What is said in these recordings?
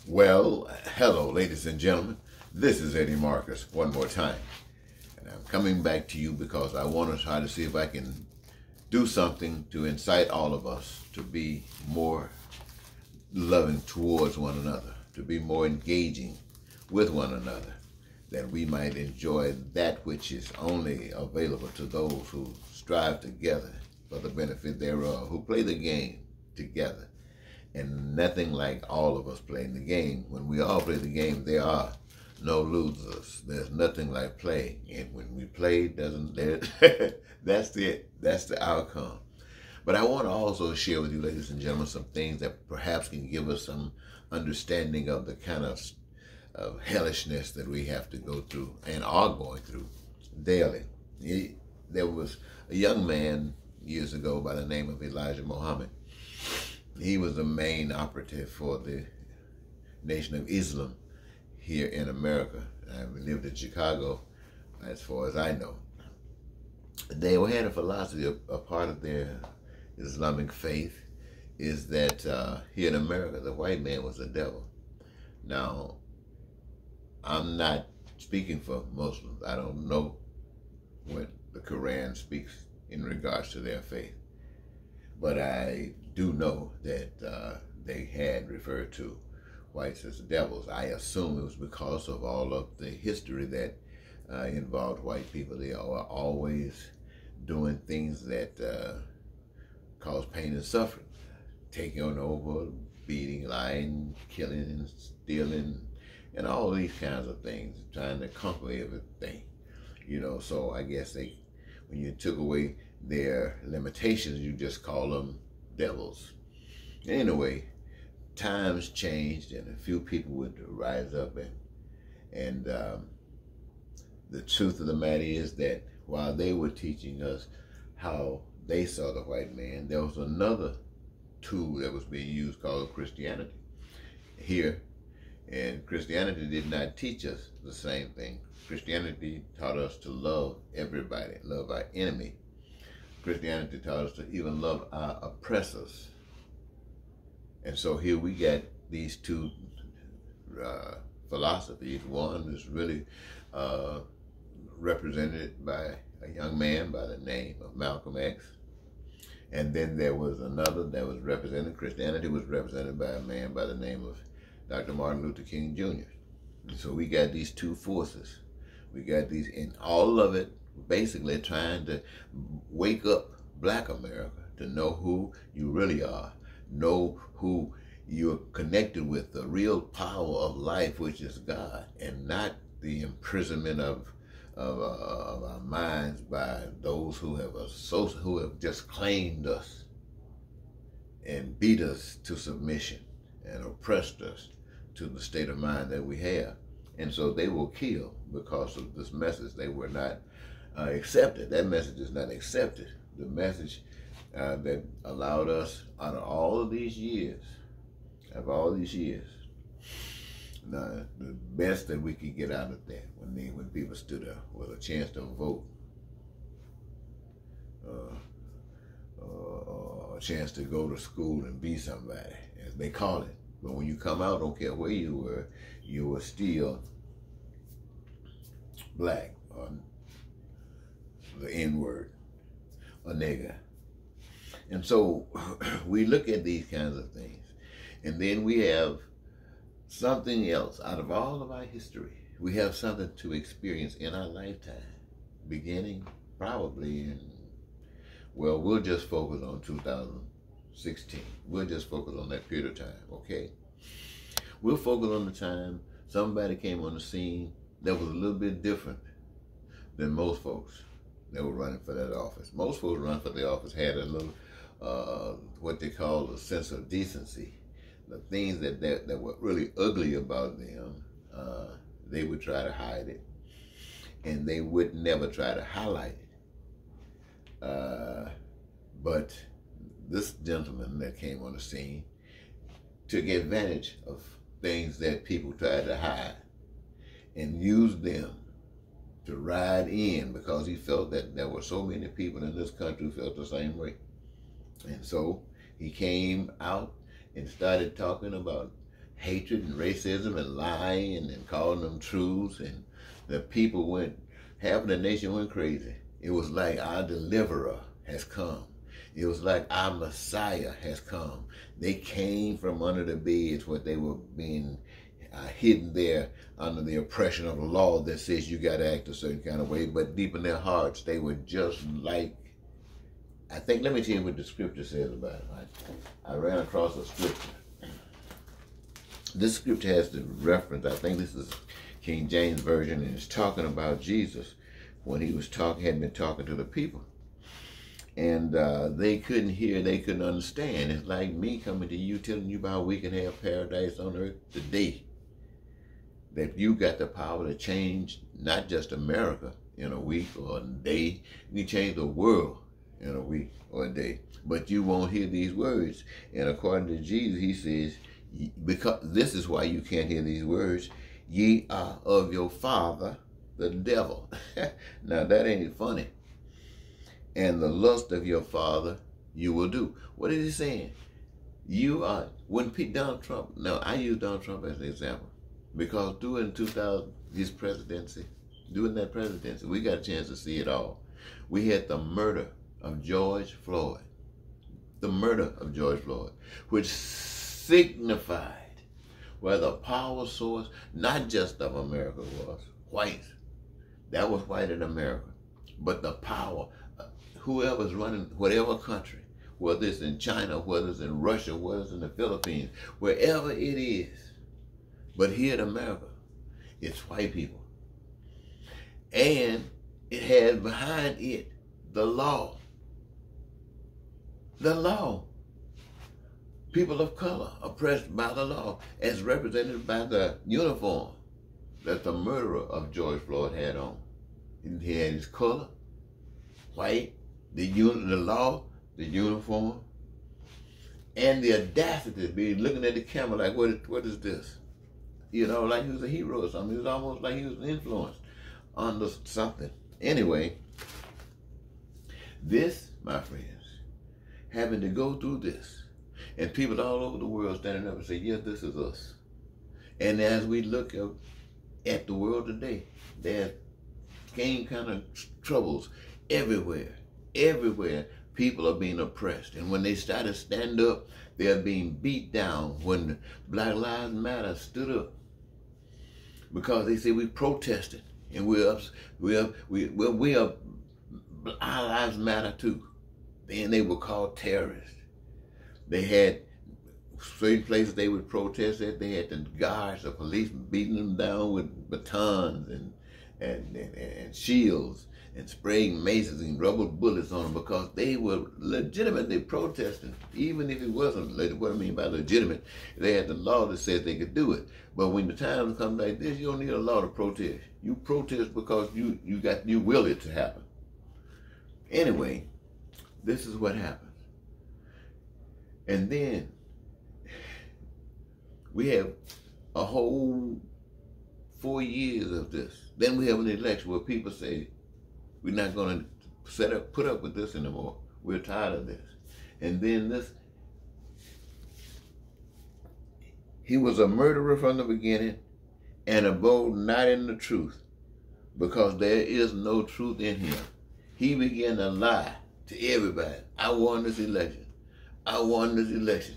Well, hello, ladies and gentlemen. This is Eddie Marcus one more time. And I'm coming back to you because I want to try to see if I can do something to incite all of us to be more loving towards one another, to be more engaging with one another, that we might enjoy that which is only available to those who strive together for the benefit thereof, who play the game together. And nothing like all of us playing the game. When we all play the game, there are no losers. There's nothing like play. And when we play, that's it. That's the outcome. But I want to also share with you, ladies and gentlemen, some things that perhaps can give us some understanding of the kind of hellishness that we have to go through and are going through daily. There was a young man years ago by the name of Elijah Muhammad. He was the main operative for the Nation of Islam here in America. I lived in Chicago, as far as I know. They had a philosophy, a part of their Islamic faith is that here in America, the white man was the devil. Now, I'm not speaking for Muslims. I don't know what the Quran speaks in regards to their faith. But I do know that they had referred to whites as the devils. I assume it was because of all of the history that involved white people. They are always doing things that cause pain and suffering. Taking over, beating, lying, killing, and stealing, and all these kinds of things. Trying to conquer everything. You know, so I guess when you took away their limitations, you just call them devils. Anyway, times changed and a few people would rise up and the truth of the matter is that while they were teaching us how they saw the white man, there was another tool that was being used called Christianity here. And Christianity did not teach us the same thing. Christianity taught us to love everybody, love our enemy. Christianity taught us to even love our oppressors. And so here we get these two philosophies. One is really represented by a young man by the name of Malcolm X. And then there was another that was represented, Christianity was represented by a man by the name of Dr. Martin Luther King Jr. And so we got these two forces. We got these, and all of it basically trying to wake up Black America to know who you really are, know who you're connected with, the real power of life, which is God, and not the imprisonment of our minds by those who have just claimed us and beat us to submission and oppressed us to the state of mind that we have. And so they will kill because of this message. They were not accepted. That message is not accepted. The message that allowed us out of all of these years, the best that we could get out of that when people stood up was a chance to vote, a chance to go to school and be somebody, as they call it. But when you come out, don't care where you were still black, or the N-word, a nigger. And so we look at these kinds of things. And then we have something else. Out of all of our history, we have something to experience in our lifetime, beginning probably in, well, we'll just focus on 2016. We'll just focus on that period of time, okay? We'll focus on the time somebody came on the scene that was a little bit different than most folks that were running for that office. Most folks running for the office had a little, what they call a sense of decency. The things that were really ugly about them, they would try to hide it, and they would never try to highlight it. But this gentleman that came on the scene took advantage of things that people tried to hide and used them to ride in, because he felt that there were so many people in this country who felt the same way. And so he came out and started talking about hatred and racism and lying and calling them truths, and the people half of the nation went crazy. It was like our deliverer has come. It was like our Messiah has come. They came from under the beds where they were being hidden there under the oppression of the law that says you got to act a certain kind of way, but deep in their hearts, they were just like, I think, let me tell you what the scripture says about it. I ran across a scripture. This scripture has the reference, I think this is King James Version, and it's talking about Jesus when he was had been talking to the people. And they couldn't hear, they couldn't understand. It's like me coming to you, telling you about we can have paradise on earth today. That you got the power to change not just America in a week or a day, you can change the world in a week or a day. But you won't hear these words. And according to Jesus, he says, because this is why you can't hear these words, ye are of your father, the devil. Now that ain't funny. And the lust of your father you will do. What is he saying? You are, when Donald Trump, now I use Donald Trump as an example, because during 2000, his presidency, during that presidency, we got a chance to see it all. We had the murder of George Floyd. The murder of George Floyd, which signified where the power source, not just of America, was white. That was white in America. But the power, whoever's running whatever country, whether it's in China, whether it's in Russia, whether it's in the Philippines, wherever it is, but here in America, it's white people. And it has behind it the law. The law. People of color oppressed by the law as represented by the uniform that the murderer of George Floyd had on. He had his color, white, the law, the uniform, and the audacity to be looking at the camera like, what is this? You know, like he was a hero or something. It was almost like he was influenced under something. Anyway, this, my friends, having to go through this, and people all over the world standing up and say, yes, this is us. And as we look at the world today, there's same kind of troubles everywhere. Everywhere, people are being oppressed. And when they start to stand up, they're being beat down. When Black Lives Matter stood up, because they say we protested, and our lives matter too. Then they were called terrorists. They had certain places they would protest at. They had the guards, the police beating them down with batons and shields and spraying maces and rubber bullets on them because they were legitimately protesting, even if it wasn't. What I mean by legitimate, they had the law that said they could do it. But when the time comes like this, you don't need a law to protest. You protest because you will it to happen. Anyway, this is what happens. And then we have a whole 4 years of this. Then we have an election where people say, we're not going to put up with this anymore. We're tired of this. And then this, he was a murderer from the beginning and abode not in the truth, because there is no truth in him. He began to lie to everybody. I won this election. I won this election.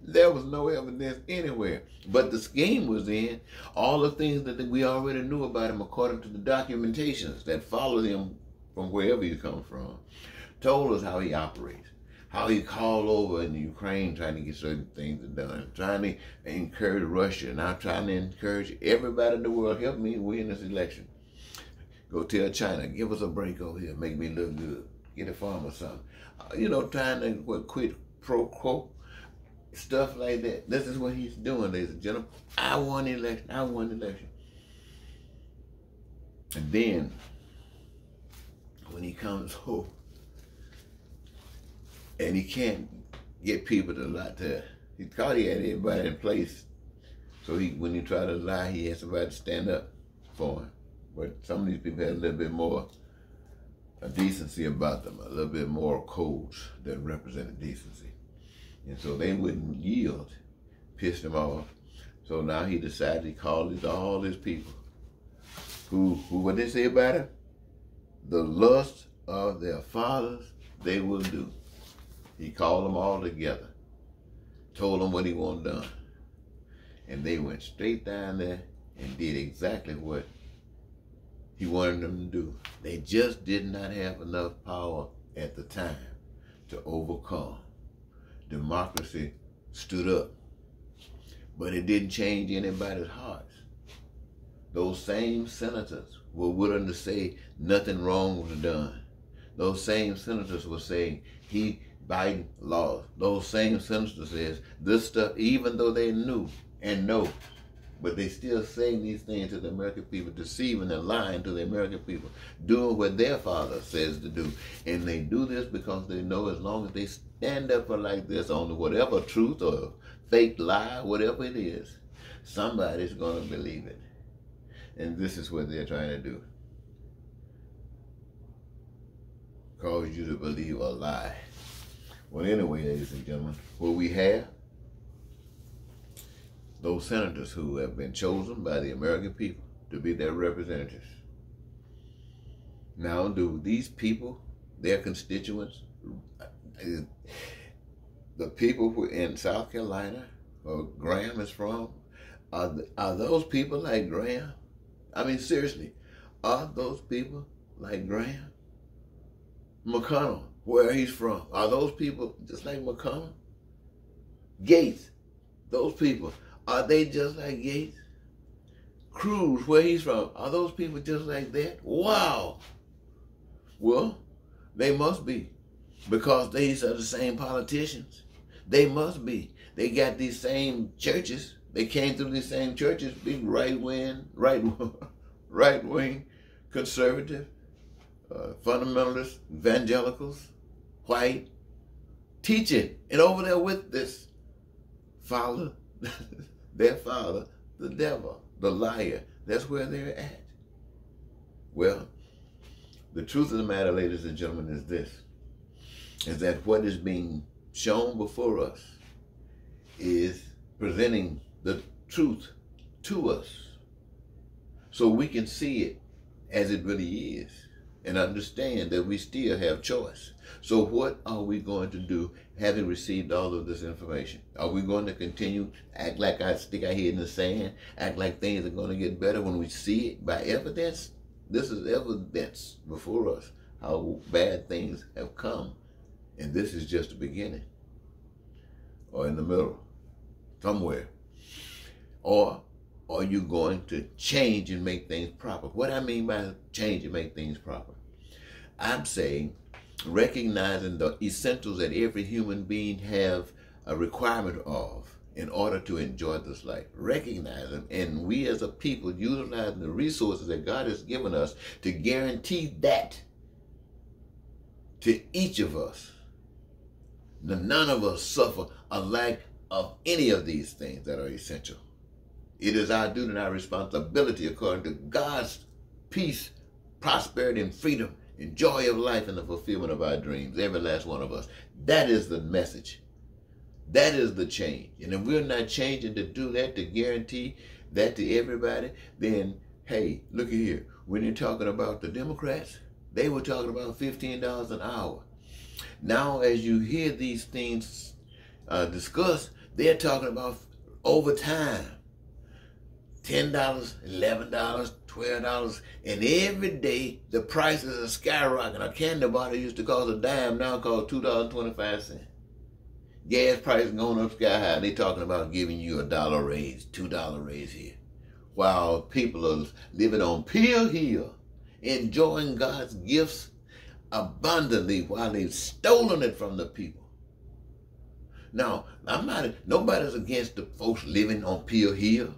There was no evidence anywhere. But the scheme was in all the things that we already knew about him according to the documentations that followed him from wherever he come from. Told us how he operates, how he called over in the Ukraine trying to get certain things done, trying to encourage Russia, now trying to encourage everybody in the world, help me win this election. Go tell China, give us a break over here, make me look good, get a farm or something. You know, trying to quit pro quo. Stuff like that. This is what he's doing, ladies and gentlemen. I won the election. I won the election. And then, when he comes home, and he can't get people to lie to, he thought he had everybody in place. So when he tried to lie, he had somebody to stand up for him. But some of these people had a little bit more decency about them, a little bit more codes that represented decency. And so they wouldn't yield pissed him off. So now he decided to call all his people. Who what they say about it? The lust of their fathers they will do. He called them all together, told them what he wanted done. And they went straight down there and did exactly what he wanted them to do. They just did not have enough power at the time to overcome. Democracy stood up, but it didn't change anybody's hearts. Those same senators were willing to say nothing wrong was done. Those same senators were saying he Biden laws. Those same senators says this stuff, even though they knew and know, but they still saying these things to the American people, deceiving and lying to the American people, doing what their father says to do. And they do this because they know as long as they stand up for like this on whatever truth or fake lie, whatever it is, somebody's going to believe it. And this is what they're trying to do. Cause you to believe a lie. Well, anyway, ladies and gentlemen, what we have, those senators who have been chosen by the American people to be their representatives. Now, do these people, their constituents, the people who in South Carolina, where Graham is from, are those people like Graham? I mean, seriously, are those people like Graham? McConnell, where he's from, are those people just like McConnell? Gates, those people, are they just like Gates? Cruz, where he's from, are those people just like that? Wow. Well, they must be, because these are the same politicians. They must be. They got these same churches. They came through these same churches, big right-wing, conservative, fundamentalists, evangelicals, white, teaching. And over there with this father, their father, the devil, the liar. That's where they're at. Well, the truth of the matter, ladies and gentlemen, is this, is that what is being shown before us is presenting the truth to us so we can see it as it really is and understand that we still have choice. So what are we going to do having received all of this information? Are we going to continue act like I stick our head in the sand, act like things are going to get better when we see it by evidence? This is evidence before us how bad things have come, and this is just the beginning, or in the middle, somewhere. Or are you going to change and make things proper? What I mean by change and make things proper, I'm saying recognizing the essentials that every human being have a requirement of in order to enjoy this life. Recognize them, and we as a people utilizing the resources that God has given us to guarantee that to each of us. None of us suffer a lack of any of these things that are essential. It is our duty and our responsibility, according to God's peace, prosperity, and freedom, and joy of life, and the fulfillment of our dreams, every last one of us. That is the message. That is the change. And if we're not changing to do that, to guarantee that to everybody, then, hey, look at here. When you're talking about the Democrats, they were talking about $15 an hour. Now, as you hear these things discussed, they're talking about overtime. $10, $11, $12, and every day the prices are skyrocketing. A candy bottle used to cost a dime, now costs $2.25. Gas prices going up sky high. They talking about giving you $1 raise, $2 raise here, while people are living on Pill Hill, enjoying God's gifts abundantly while they've stolen it from the people. Now, nobody's against the folks living on Pill Hill,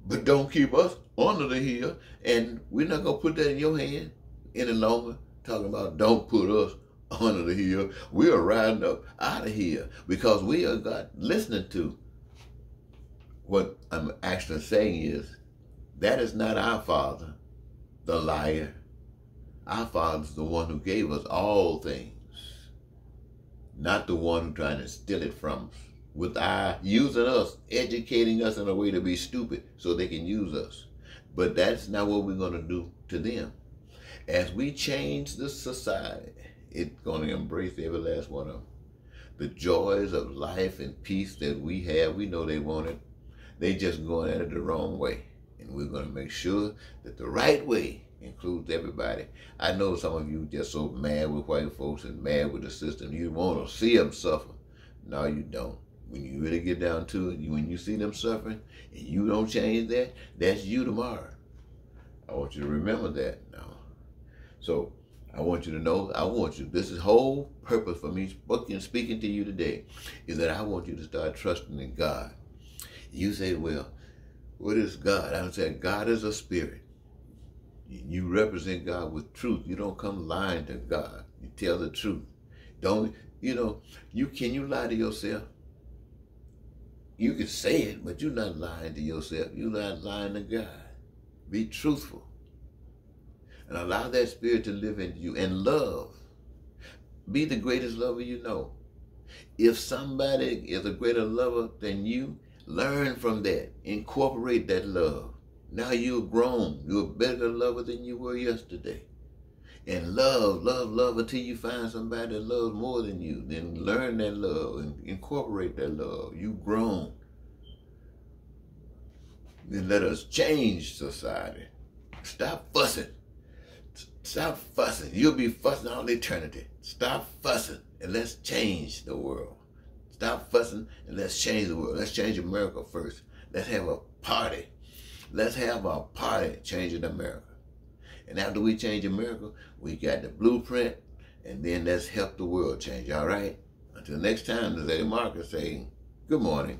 but don't keep us under the hill, and we're not going to put that in your hand any longer, talking about don't put us under the hill. We are riding up out of here because we are God listening to. What I'm actually saying is that is not our Father, the liar. Our Father's the one who gave us all things, not the one who's trying to steal it from us. with using us, educating us in a way to be stupid so they can use us. But that's not what we're going to do to them. As we change this society, it's going to embrace every last one of them. The joys of life and peace that we have, we know they want it. They just going at it the wrong way. And we're going to make sure that the right way includes everybody. I know some of you just so mad with white folks and mad with the system. You want to see them suffer. No, you don't. When you really get down to it, when you see them suffering and you don't change that, that's you tomorrow. I want you to remember that now. So I want you to know, this is whole purpose for me speaking to you today, is that I want you to start trusting in God. You say, well, what is God? I say, God is a spirit. You represent God with truth. You don't come lying to God. You tell the truth. Don't, can you lie to yourself? You can say it, but you're not lying to yourself. You're not lying to God. Be truthful. And allow that spirit to live in you. And love. Be the greatest lover you know. If somebody is a greater lover than you, learn from that. Incorporate that love. Now you're grown. You're a better lover than you were yesterday. And love until you find somebody that loves more than you. Then learn that love and incorporate that love. You've grown. Then let us change society. Stop fussing. Stop fussing. You'll be fussing all eternity. Stop fussing and let's change the world. Stop fussing and let's change the world. Let's change America first. Let's have a party. Let's have a party changing America. And after we change America, we got the blueprint, and then let's help the world change, all right? Until next time, this is Eddie Marcus saying, good morning.